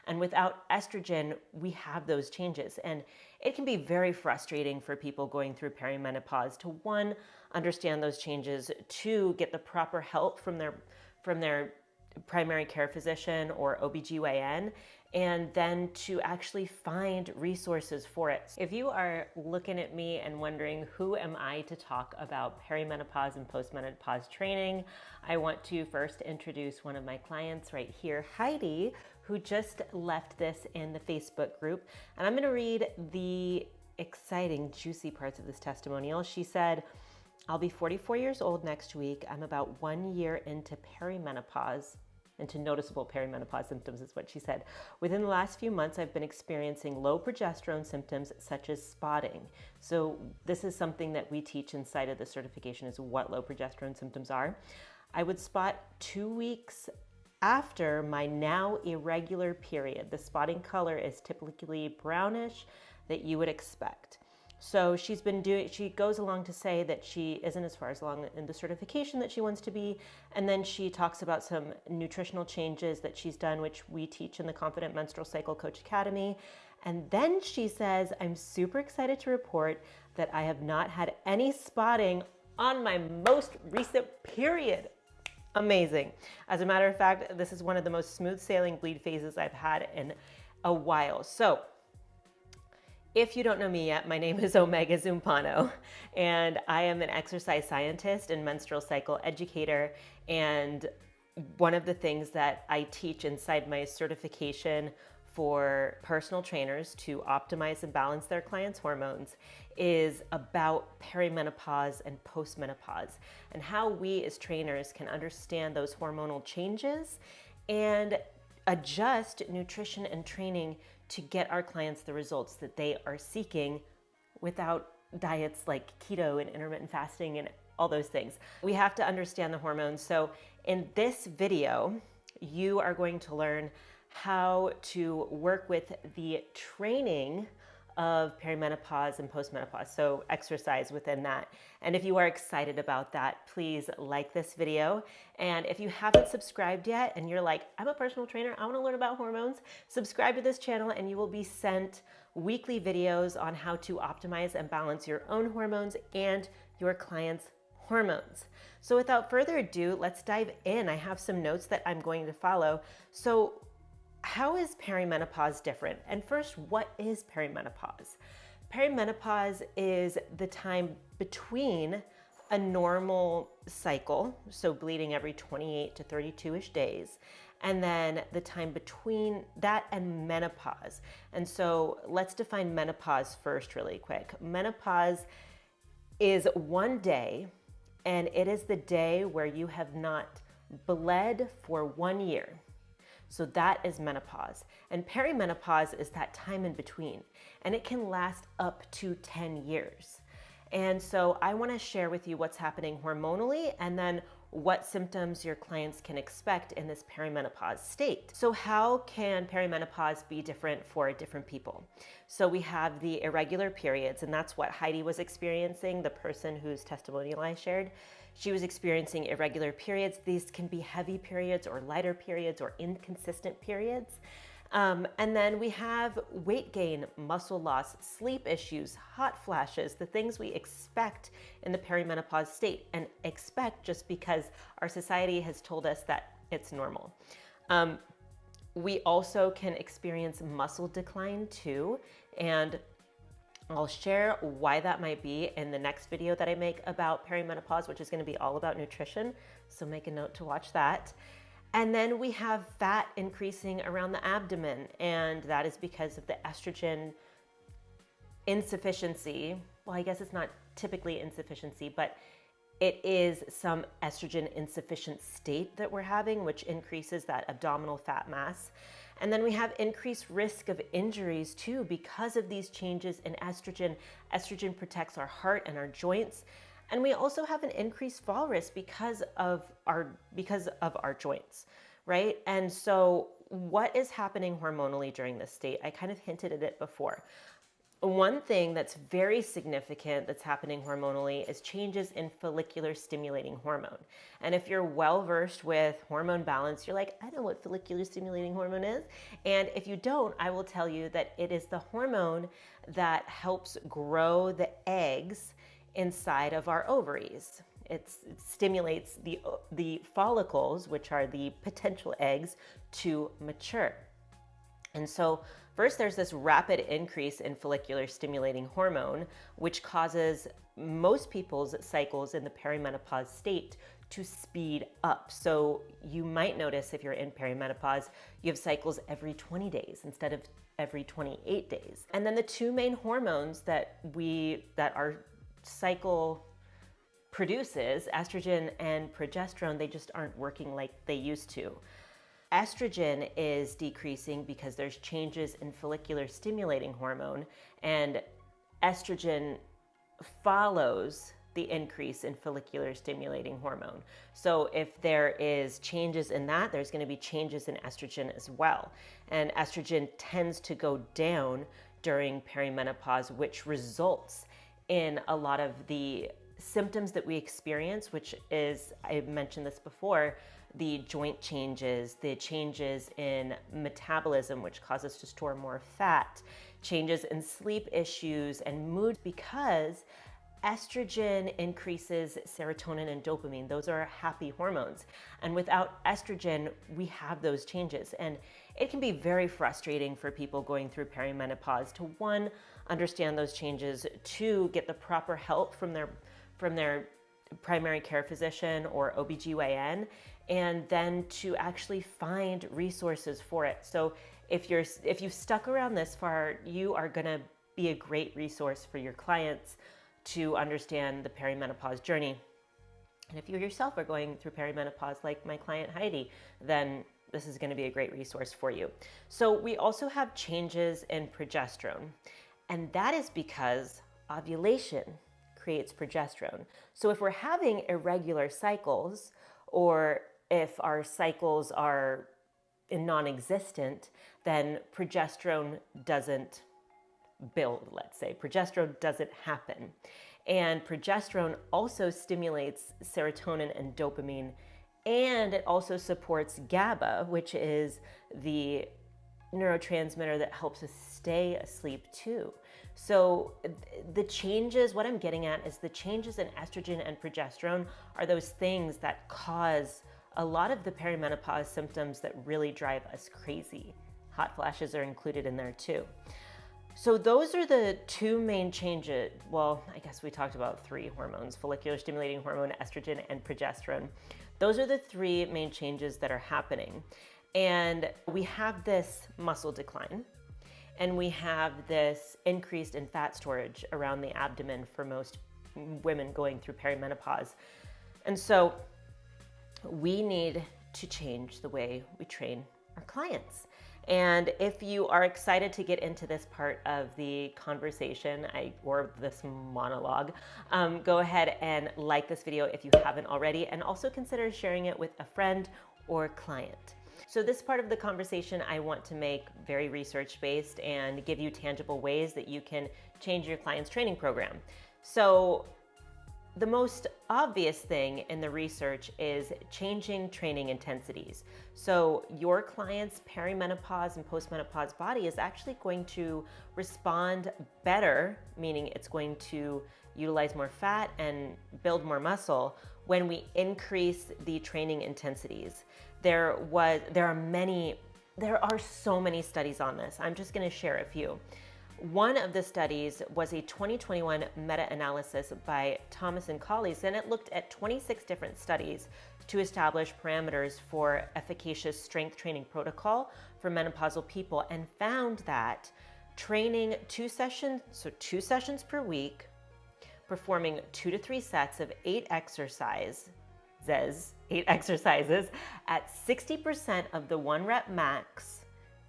And without estrogen, we have those changes. And it can be very frustrating for people going through perimenopause to, one, understand those changes, two, get the proper help from their primary care physician or OBGYN, and then to actually find resources for it. If you are looking at me and wondering who am I to talk about perimenopause and postmenopause training, I want to first introduce one of my clients right here, Heidi, who just left this in the Facebook group. And I'm going to read the exciting, juicy parts of this testimonial. She said, "I'll be 44 years old next week. I'm about 1 year into perimenopause, into noticeable perimenopause symptoms," is what she said. "Within the last few months, I've been experiencing low progesterone symptoms such as spotting." So this is something that we teach inside of the certification, is what low progesterone symptoms are. "I would spot 2 weeks after my now irregular period. The spotting color is typically brownish that you would expect." So she goes along to say that she isn't as far as along in the certification that she wants to be. And then she talks about some nutritional changes that she's done, which we teach in the Confident Menstrual Cycle Coach Academy. And then she says, "I'm super excited to report that I have not had any spotting on my most recent period." Amazing. As a matter of fact, this is one of the most smooth sailing bleed phases I've had in a while. So if you don't know me yet, my name is Omega Zumpano, and I am an exercise scientist and menstrual cycle educator. And one of the things that I teach inside my certification for personal trainers to optimize and balance their clients' hormones is about perimenopause and postmenopause, and how we as trainers can understand those hormonal changes and adjust nutrition and training to get our clients the results that they are seeking without diets like keto and intermittent fasting and all those things. We have to understand the hormones. So in this video, you are going to learn how to work with the training of perimenopause and postmenopause, so exercise within that. And if you are excited about that, please like this video. And if you haven't subscribed yet and you're like, "I'm a personal trainer, I want to learn about hormones," subscribe to this channel and you will be sent weekly videos on how to optimize and balance your own hormones and your clients' hormones. So without further ado, let's dive in. I have some notes that I'm going to follow. So how is perimenopause different? And first, what is perimenopause? Perimenopause is the time between a normal cycle, so bleeding every 28 to 32-ish days, and then the time between that and menopause. And so let's define menopause first really quick. Menopause is one day, and it is the day where you have not bled for 1 year. So that is menopause. And perimenopause is that time in between, and it can last up to 10 years. And so I want to share with you what's happening hormonally, and then what symptoms your clients can expect in this perimenopause state. So how can perimenopause be different for different people? So we have the irregular periods, and that's what Heidi was experiencing, the person whose testimonial I shared. She was experiencing irregular periods. These can be heavy periods or lighter periods or inconsistent periods. And then we have weight gain, muscle loss, sleep issues, hot flashes, the things we expect in the perimenopause state, and expect just because our society has told us that it's normal. We also can experience muscle decline too, and I'll share why that might be in the next video that I make about perimenopause, which is going to be all about nutrition. So make a note to watch that. And then we have fat increasing around the abdomen, and that is because of the estrogen insufficiency. Well, I guess it's not typically insufficiency, but it is some estrogen insufficient state that we're having, which increases that abdominal fat mass. And then we have increased risk of injuries too because of these changes in estrogen. Estrogen protects our heart and our joints. And we also have an increased fall risk because of our joints, right? And so what is happening hormonally during this state? I kind of hinted at it before. One thing that's very significant that's happening hormonally is changes in follicular stimulating hormone. And if you're well versed with hormone balance, you're like, I know what follicular stimulating hormone is. And if you don't, I will tell you that it is the hormone that helps grow the eggs inside of our ovaries. It stimulates the follicles, which are the potential eggs, to mature. And so, first, there's this rapid increase in follicular stimulating hormone, which causes most people's cycles in the perimenopause state to speed up. So, you might notice if you're in perimenopause, you have cycles every 20 days instead of every 28 days. And then the two main hormones that our cycle produces, estrogen and progesterone, they just aren't working like they used to. Estrogen is decreasing because there's changes in follicular stimulating hormone, and estrogen follows the increase in follicular stimulating hormone. So if there is changes in that, there's going to be changes in estrogen as well. And estrogen tends to go down during perimenopause, which results in a lot of the symptoms that we experience, which is, I mentioned this before, the joint changes, the changes in metabolism, which cause us to store more fat, changes in sleep issues and mood, because estrogen increases serotonin and dopamine. Those are happy hormones. And without estrogen, we have those changes. And it can be very frustrating for people going through perimenopause to, one, understand those changes, two, get the proper help from their primary care physician or OBGYN, and then to actually find resources for it. So if you've stuck around this far, you are gonna be a great resource for your clients to understand the perimenopause journey. And if you yourself are going through perimenopause like my client Heidi, then this is gonna be a great resource for you. So we also have changes in progesterone, and that is because ovulation creates progesterone. So if we're having irregular cycles, or if our cycles are non-existent, then progesterone doesn't build, let's say. Progesterone doesn't happen. And progesterone also stimulates serotonin and dopamine, and it also supports GABA, which is the neurotransmitter that helps us stay asleep too. So the changes, what I'm getting at is the changes in estrogen and progesterone are those things that cause a lot of the perimenopause symptoms that really drive us crazy. Hot flashes are included in there too. So those are the two main changes. Well, I guess we talked about three hormones: follicular stimulating hormone, estrogen, and progesterone. Those are the three main changes that are happening. And we have this muscle decline, and we have this increased in fat storage around the abdomen for most women going through perimenopause. And so we need to change the way we train our clients. And if you are excited to get into this part of the conversation or this monologue, go ahead and like this video if you haven't already, and also consider sharing it with a friend or client. So this part of the conversation I want to make very research-based and give you tangible ways that you can change your client's training program. So the most obvious thing in the research is changing training intensities. So your client's perimenopause and postmenopause body is actually going to respond better, meaning it's going to utilize more fat and build more muscle when we increase the training intensities. There are so many studies on this. I'm just going to share a few. One of the studies was a 2021 meta-analysis by Thomas and colleagues, and it looked at 26 different studies to establish parameters for efficacious strength training protocol for menopausal people, and found that training two sessions per week, performing 2 to 3 sets of 8 exercises at 60% of the 1 rep max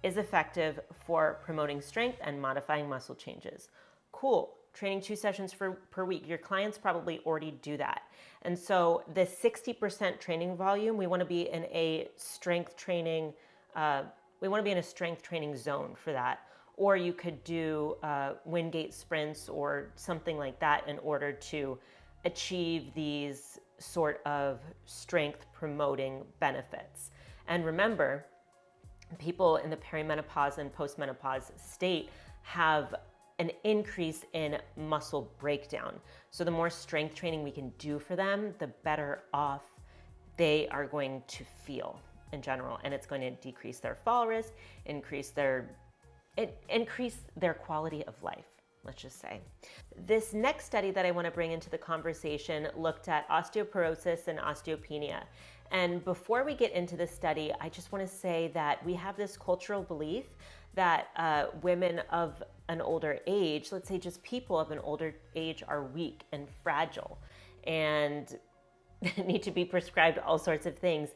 is effective for promoting strength and modifying muscle changes. Cool. Training 2 sessions per week. Your clients probably already do that. And so the 60% training volume, we want to be in a strength training zone for that. or you could do Wingate sprints or something like that in order to achieve these sort of strength promoting benefits. And remember, people in the perimenopause and postmenopause state have an increase in muscle breakdown. So the more strength training we can do for them, the better off they are going to feel in general. And it's going to decrease their fall risk, increase their quality of life, let's just say. This next study that I want to bring into the conversation looked at osteoporosis and osteopenia. And before we get into this study, I just want to say that we have this cultural belief that women of an older age, let's say just people of an older age, are weak and fragile and need to be prescribed all sorts of things.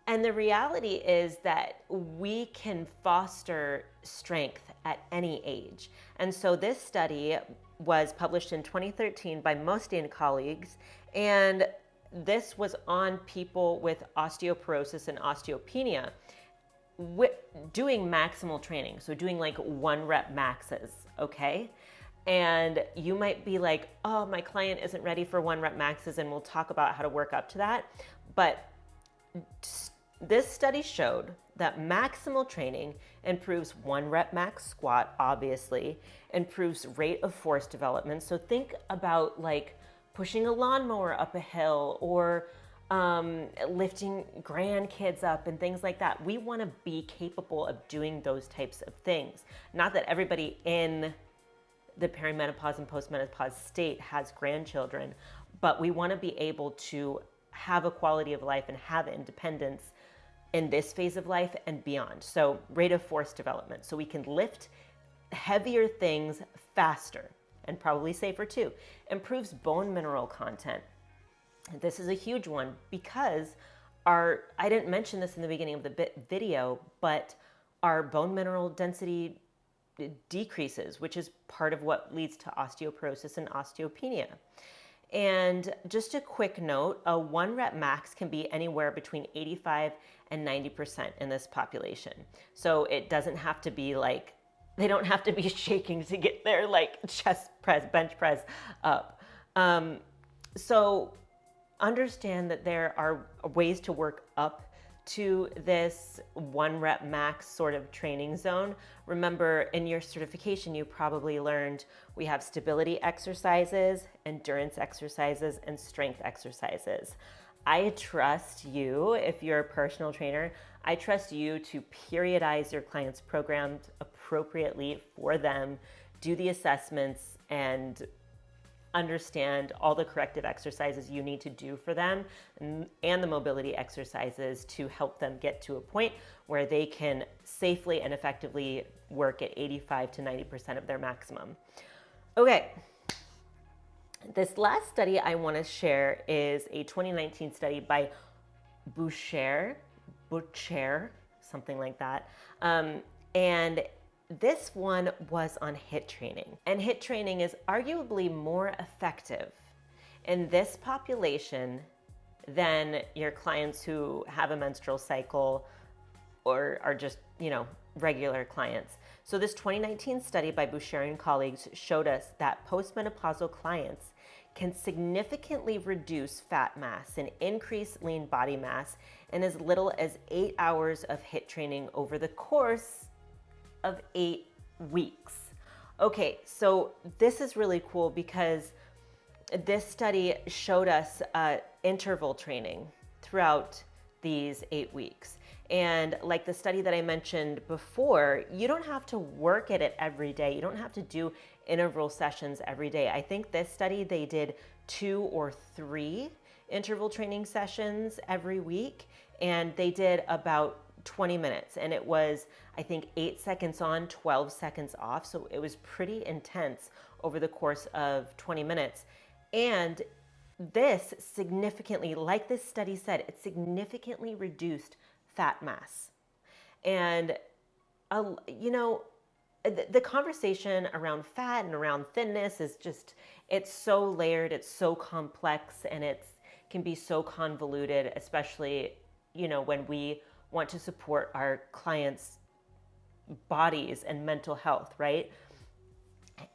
And the reality is that we can foster strength at any age. And so this study was published in 2013 by Mosti and colleagues, and this was on people with osteoporosis and osteopenia doing maximal training. So doing like 1-rep maxes, okay? And you might be like, oh, my client isn't ready for 1-rep maxes, and we'll talk about how to work up to that. But this study showed that maximal training improves 1-rep max squat, obviously, improves rate of force development. So think about like pushing a lawnmower up a hill or lifting grandkids up and things like that. We want to be capable of doing those types of things. Not that everybody in the perimenopause and postmenopause state has grandchildren, but we want to be able to have a quality of life and have independence in this phase of life and beyond. So rate of force development. So we can lift heavier things faster and probably safer too. Improves bone mineral content. This is a huge one because I didn't mention this in the beginning of the video, but our bone mineral density decreases, which is part of what leads to osteoporosis and osteopenia. And just a quick note, a 1-rep max can be anywhere between 85 and 90% in this population. So it doesn't have to be like, they don't have to be shaking to get their like chest press, bench press up. So understand that there are ways to work up to this 1-rep max sort of training zone. Remember, in your certification, you probably learned we have stability exercises, endurance exercises, and strength exercises. I trust you, if you're a personal trainer, I trust you to periodize your clients' programs appropriately for them, do the assessments, and understand all the corrective exercises you need to do for them and the mobility exercises to help them get to a point where they can safely and effectively work at 85 to 90% of their maximum. Okay, this last study I want to share is a 2019 study by Boucher, something like that. And this one was on HIIT training. And HIIT training is arguably more effective in this population than your clients who have a menstrual cycle or are just, regular clients. So this 2019 study by Boucher and colleagues showed us that postmenopausal clients can significantly reduce fat mass and increase lean body mass in as little as 8 hours of HIIT training over the course of 8 weeks. Okay, so this is really cool because this study showed us interval training throughout these 8 weeks. And like the study that I mentioned before, you don't have to work at it every day. You don't have to do interval sessions every day. I think this study, they did 2 or 3 interval training sessions every week, and they did about 20 minutes. And it was, I think, 8 seconds on, 12 seconds off. So it was pretty intense over the course of 20 minutes. And this significantly, like this study said, it significantly reduced fat mass. And, the conversation around fat and around thinness is just, it's so layered, it's so complex, and it can be so convoluted, especially, when we want to support our clients bodies and mental health, right?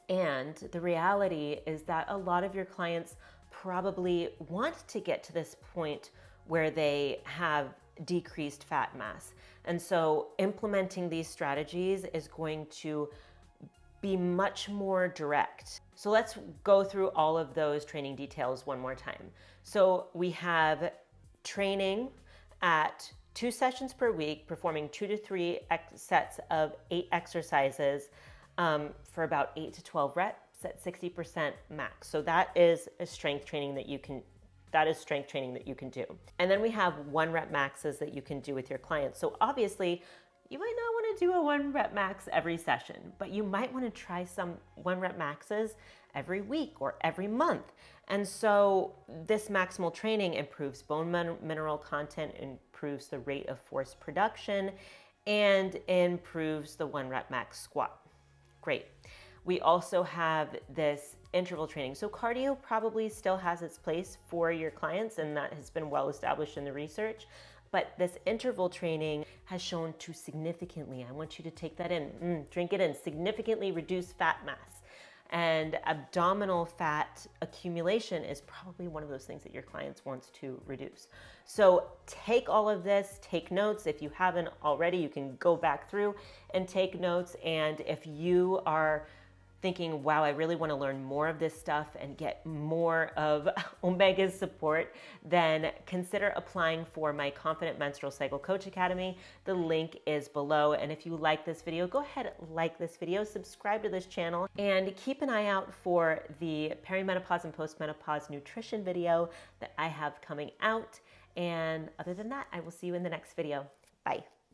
And the reality is that a lot of your clients probably want to get to this point where they have decreased fat mass. And so implementing these strategies is going to be much more direct. So let's go through all of those training details one more time. So we have training at 2 sessions per week, performing 2 to 3 sets of 8 exercises for about 8 to 12 reps at 60% max. So that is a strength training that you can do. And then we have 1 rep maxes that you can do with your clients. So obviously, you might not want to do a 1 rep max every session, but you might want to try some 1 rep maxes every week or every month. And so this maximal training improves bone mineral content, improves the rate of force production, and improves the 1 rep max squat. Great. We also have this interval training. So cardio probably still has its place for your clients, and that has been well established in the research. But this interval training has shown to significantly, I want you to take that in, drink it in, significantly reduce fat mass. And abdominal fat accumulation is probably one of those things that your clients wants to reduce. So take all of this, take notes. If you haven't already, you can go back through and take notes. And if you are thinking, wow, I really want to learn more of this stuff and get more of Omega's support, then consider applying for my Confident Menstrual Cycle Coach Academy. The link is below. And if you like this video, go ahead, like this video, subscribe to this channel, and keep an eye out for the perimenopause and postmenopause nutrition video that I have coming out. And other than that, I will see you in the next video. Bye.